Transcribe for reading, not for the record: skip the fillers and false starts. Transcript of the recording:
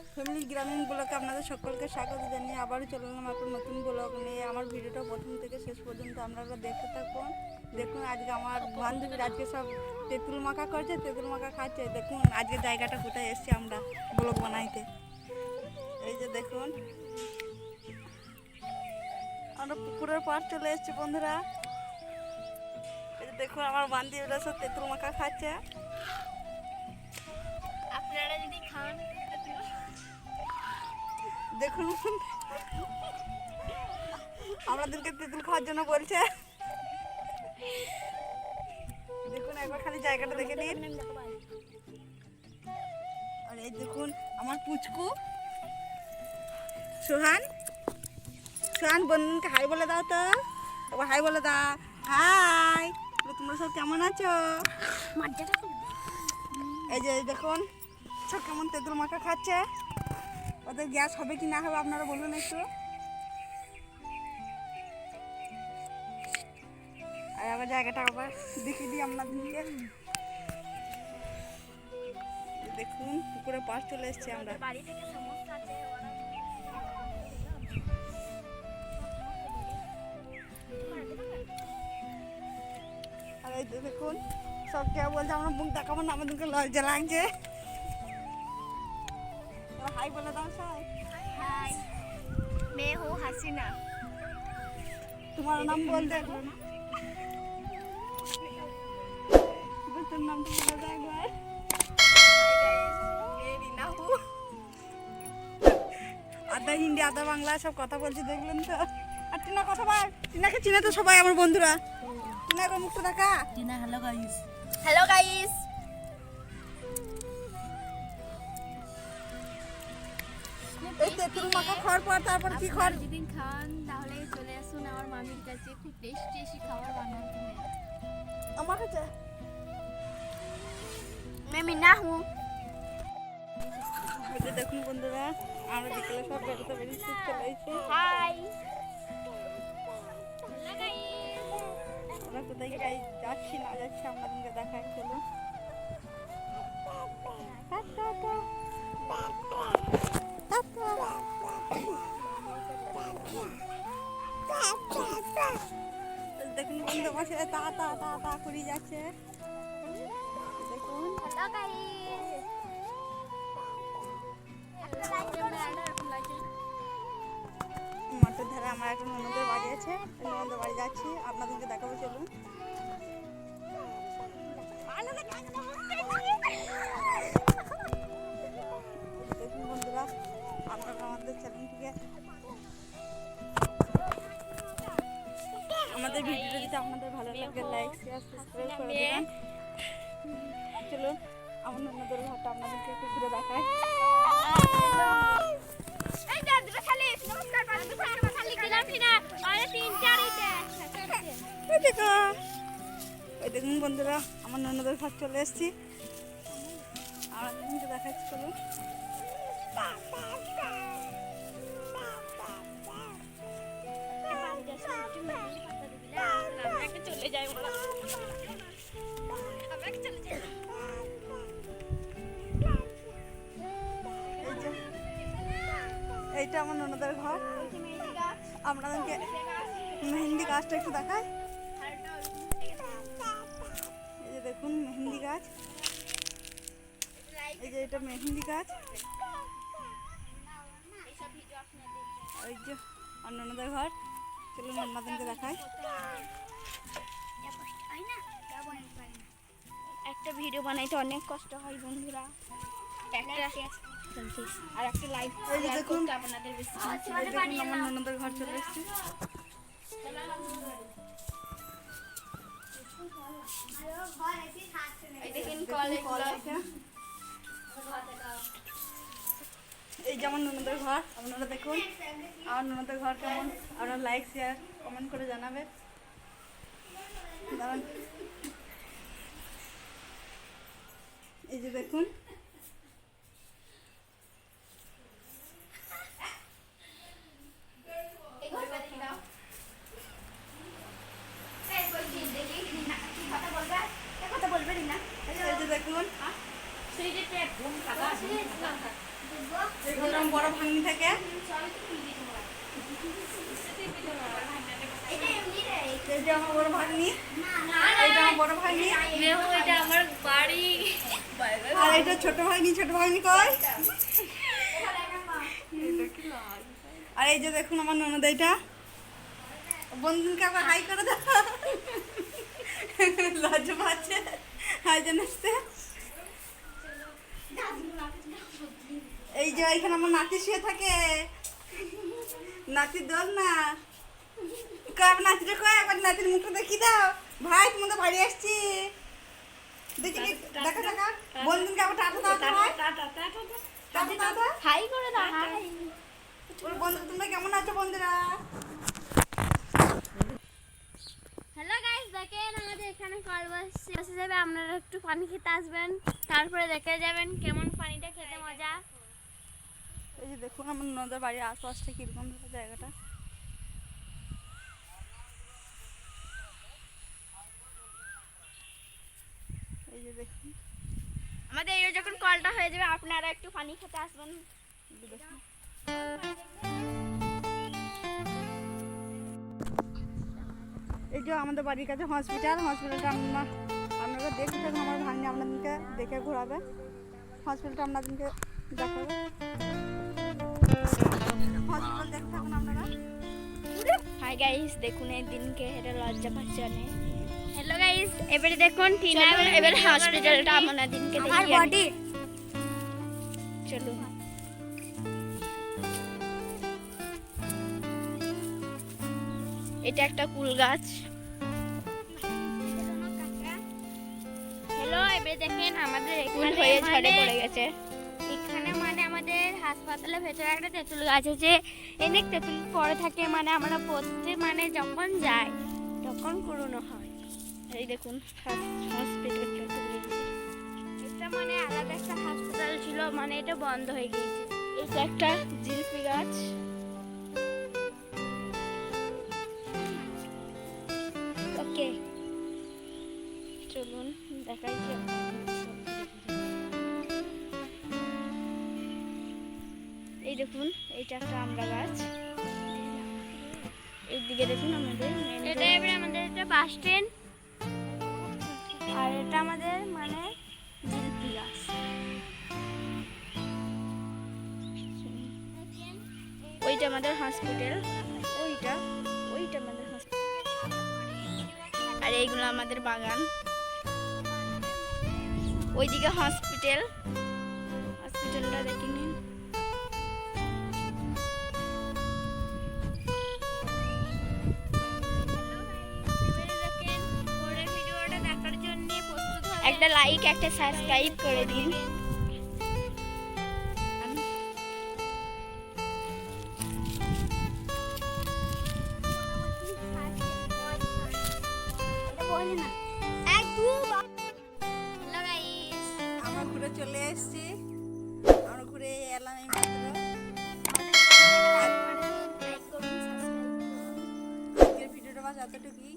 Family গ্রামীণ ব্লগে আপনাদের সকলকে স্বাগত জানিয়ে আবারও চলে এলাম একটা নতুন ব্লগ নিয়ে। আমার ভিডিওটা প্রথম থেকে শেষ পর্যন্ত আপনারা দেখতে থাকুন। দেখুন আজকে আমার বান্ধবীর আজকে সব তেঁতুল মাখা করছে, তেঁতুল মাখা খাচ্ছে। দেখুন আজকে জায়গাটা কোথায় এসছি আমরা ব্লগ বানাইতে। এই যে দেখুন আমরা পুকুরের পাড় চলে এসেছি বন্ধুরা। এই যে দেখুন আমার বান্ধবীরা সব তেঁতুল মাখা খাচ্ছে। আপনারা যদি খান দেখুন আমাদেরকে তেঁতুল খাওয়ার জন্য বলছে। দেখুন একবার খালি জায়গাটা দেখে নিন। আর এই দেখুন আমার পুচকু সোহান, সোহান বন্ধুকে হাই বলে দাও তো। এবার হাই বলে দাও। হাই, তোমরা সব কেমন আছো? এই যে দেখুন সব কেমন তেঁতুল মাখা খাচ্ছে। ওদের গ্যাস হবে কি না হবে আপনারা বলুন একটু। আর আবার জায়গাটা আবার দেখিয়ে দিই আপনাদেরকে। দেখুন পুকুরে পাশ চলে এসেছি আমরা। বাড়ি থেকে সমস্যা আছে আর এই দেখুন সব কে বলছে আমরা মুখ দেখাবো না, আমাদেরকে লজ্জা লাগছে। হাই বলে দাও সবাই। हाय मैं हूँ हसीना। तुम्हारा नाम बोल दे। তোর নামটা বলে দাও একবার। मैं रीना हूँ। আধা হিন্দি আধা বাংলা সব কথা বলছি দেখলেন তো। আর টিনা কথা বল। টিনাকে চিনে তো সবাই আমার বন্ধুরা। টিনার মুখটা দেখা। Tina hello guys. Hello guys. এই তেঁতুল মাখা খাওয়ার পর তারপর কি খাওয়ার? যদি খান তাহলে চলে আসুন আমার মামির কাছে, খুব টেস্টি টেস্টি খাবার বানাতে হয়। আমার কাছে मैं मीना हूँ। এই যে দেখুন বন্ধুরা আমরা বিকেলে সব বেরোতে বেরিয়েছি চলে এসেছি। हाय আমরা কোথায় গাই যাচ্ছি না যাচ্ছি আপনাদেরকে দেখাই চলো। দেখুন বন্ধু আমার ছেলে তা তা তা তা করে যাচ্ছে। দেখুন हेलो गाइस। মাঠের ধারে আমার একটা ননদের বাড়ি আছে, ননদের বাড়ি যাচ্ছি আপনাদেরকে দেখাবো চলুন। দেখুন বন্ধুরা আপনারা আমাদের চ্যানেলটিকে আমাদের ভিডিওটা যদি আপনাদের ভালো লাগে লাইক শেয়ার সাবস্ক্রাইব করে দেবেন। চলুন আমার ননদের ঘরটা আপনাদেরকে একটু ঘুরে দেখায়। ওই দেখুন বন্ধুরা আমার ননদের ঘর চলে এসেছি, আপনাদেরকে দেখাচ্ছি চলুন। চলে যাই এইটা আমার ননদের ঘর। আপনাদেরকে মেহেন্দি গাছটা একটু দেখায়। এই যে দেখুন মেহেন্দি গাছ, এই যে এটা মেহেন্দি গাছ। এই যে আমার ননদের ঘর, চলুন আপনাদেরকে দেখায়। একটা ভিডিও বানাইতে অনেক কষ্ট হয় বন্ধুরা, আর একটা লাইভ এই যে দেখুন আপনাদের বেশি এই দেখুন আমার ননদের ঘর চলে এসেছি। দেখেন কলেজ এই যে আমার ননদের ঘর, আপনারা দেখুন আমার ননদের ঘর কেমন, আপনারা লাইক শেয়ার কমেন্ট করে জানাবেন। দাঁড়ান এই যে দেখুন এই যে দেখুন ওটা আমার বড় ভাগ্নি থেকে। এই যে আমার বড় ভাগ্নি, এইটা আমার বড় ভাগ্নি, এটা আমার বাড়ি। আর এইটা ছোট ভাগ্নি। ছোট ভাগ্নি কয়? আর এই যে দেখুন আমার ননদ, এইটা বন্ধুকে আবার হাই করে দাও। লজ্জা পাচ্ছে হাই জানাতে। এই যে এখানে আমার নাতি শুয়ে থাকে, নাতির দোল না কয়, নাতিটা কয়, একবার নাতির মুখটা দেখি দাও। ভাই তুমি তো বাড়ি আসছি, দেখি দেখা দেখা। বন্ধুকে আবার টাটা দাও, টাটা টাটা। হাই করে দাও, হাই। ওর বন্ধু তোমরা কেমন আছো বন্ধুরা? হ্যালো গাইস, দেখেন আমাদের এখানে কল বসে যাবে, আপনারা একটু পানি খেতে আসবেন, তারপরে দেখে যাবেন কেমন পানিটা খেতে মজা। এই যে দেখুন আমার নদের বাড়ির আশপাশটা কিরকম জায়গাটা। এই যে দেখুন আমাদের এই যখন কলটা হয়ে যাবে আপনারা একটু পানি খেতে আসবেন। এই যে আমাদের বাড়ির কাছে হসপিটালটা আপনারা দেখতে থাকুন। আমার ভাগ্নি আপনাদেরকে দেখে ঘোরাবে, হসপিটালটা আপনাদেরকে দেখাবে। হসপিটাল দেখতে থাকুন আপনারা। হাই গাইস, দেখুন এই দিনকে এটা লজ্জা পাচ্ছে অনেক। হ্যালো গাইস, এবারে দেখুন টিনা এবারে হসপিটালটা আমরা দিনকে দেখি। বডি চলুন। এটা একটা কুল গাছ। হ্যালো, এবারে দেখেন আমাদের কুল হয়ে ঝরে পড়ে গেছে। এখানে মানে আমাদের হাসপাতালের ভেতরে একটা তেঁতুল গাছ আছে। অনেক তেঁতুল পড়ে থাকে, মানে আমরা পড়তে মানে যখন যাই তখন কুড়ানো হয়। এই দেখুন হসপিটালটা, এটা মানে আলাদা একটা হাসপাতাল ছিল, মানে এটা বন্ধ হয়ে গিয়েছে। এটা একটা জিলিপি গাছ। ওকে চলুন দেখাই কি। এই দেখুন এইটা একটা আমড়া গাছ। এইদিকে দেখুন আমাদের এটা এবারে আমাদের এটা বাস স্ট্যান্ড, আর এটা আমাদের মানে জিলিপি গাছ। ওইটা আমাদের হসপিটাল, ওইটা আমাদের হসপিটাল, আর এইগুলো আমাদের বাগান। ওইদিকে হসপিটালটা দেখে নিন। একটা লাইক একটা সাবস্ক্রাইব করে দিন। আমরা ঘুরে চলে এসেছি, আমরা ঘুরে এলাম এই মাত্র। আজকের ভিডিওটা বাস এতটুকুই।